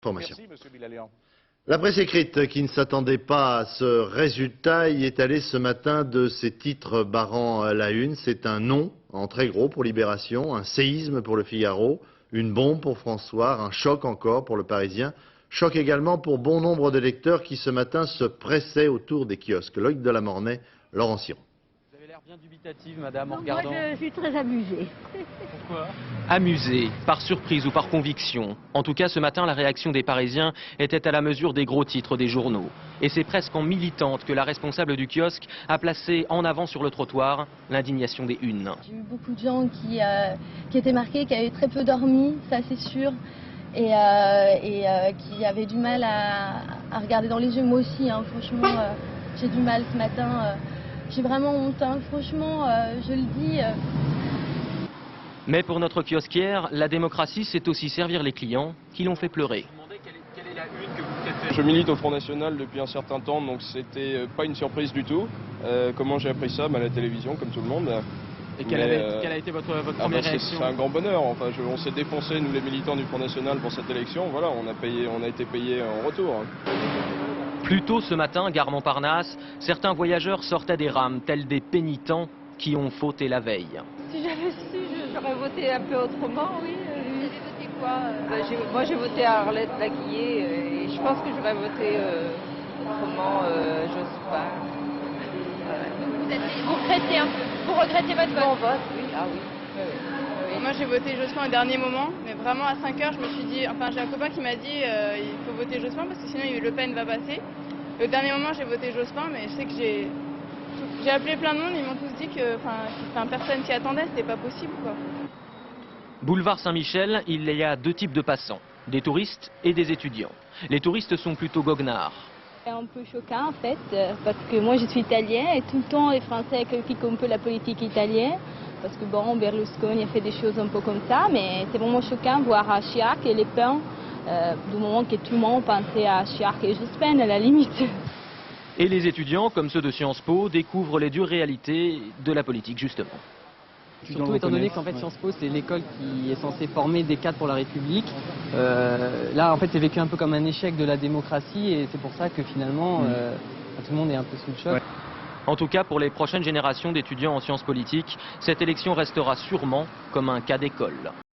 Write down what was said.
Formation. Merci, Monsieur Bilalian. La presse écrite, qui ne s'attendait pas à ce résultat, y est allée ce matin de ses titres barrant la une. C'est un non en très gros pour Libération, un séisme pour Le Figaro, une bombe pour François, un choc encore pour Le Parisien, choc également pour bon nombre de lecteurs qui ce matin se pressaient autour des kiosques. Loïc Delamornay, Laurent Siron. Vous avez l'air bien dubitative, madame, en Non, regardant. moi, je suis très amusée. Pourquoi? Amusé, par surprise ou par conviction. En tout cas, ce matin, la réaction des Parisiens était à la mesure des gros titres des journaux. Et c'est presque en militante que la responsable du kiosque a placé en avant sur le trottoir l'indignation des unes. J'ai eu beaucoup de gens qui étaient marqués, qui avaient très peu dormi, ça c'est sûr, et qui avaient du mal à regarder dans les yeux. Moi aussi, hein, franchement, j'ai du mal ce matin. J'ai vraiment honte, hein, franchement, je le dis. Mais pour notre kiosquière, la démocratie, c'est aussi servir les clients qui l'ont fait pleurer. Quelle est la une que vous préférez? Je milite au Front National depuis un certain temps, donc c'était pas une surprise du tout. Comment j'ai appris ça? À la télévision, comme tout le monde. Et quelle a été votre première réaction? C'est un grand bonheur. Enfin, on s'est défoncé, nous les militants du Front National, pour cette élection. Voilà, on a été payés en retour. Plus tôt ce matin, gare Montparnasse, certains voyageurs sortaient des rames, tels des pénitents qui ont fauté la veille. Si j'avais su, j'aurais voté un peu autrement, oui. Vous avez voté quoi? Moi j'ai voté à Arlette Laguillet et je pense que j'aurais voté autrement Jospin. Vous regrettez un peu, vous regrettez votre Mon vote, oui. Ah oui. Oui. Moi j'ai voté Jospin au dernier moment, mais vraiment à 5 heures je me suis dit, enfin j'ai un copain qui m'a dit il faut voter Jospin parce que sinon Le Pen va passer. Au dernier moment j'ai voté Jospin, mais je sais que j'ai appelé plein de monde, ils m'ont tous dit que personne s'y attendait, c'était pas possible quoi. Boulevard Saint-Michel, il y a deux types de passants, des touristes et des étudiants. Les touristes sont plutôt goguenards. C'est un peu choquant en fait, parce que moi je suis italienne et tout le temps les Français critiquent un peu la politique italienne. Parce que bon, Berlusconi a fait des choses un peu comme ça, mais c'est vraiment choquant de voir Chirac et Le Pen, du moment que tout le monde pensait à Chirac et Jospin à la limite. Et les étudiants, comme ceux de Sciences Po, découvrent les dures réalités de la politique justement. Surtout étant donné qu'en fait Sciences Po c'est l'école qui est censée former des cadres pour la République. Là en fait c'est vécu un peu comme un échec de la démocratie et c'est pour ça que finalement tout le monde est un peu sous le choc. Ouais. En tout cas, pour les prochaines générations d'étudiants en sciences politiques, cette élection restera sûrement comme un cas d'école.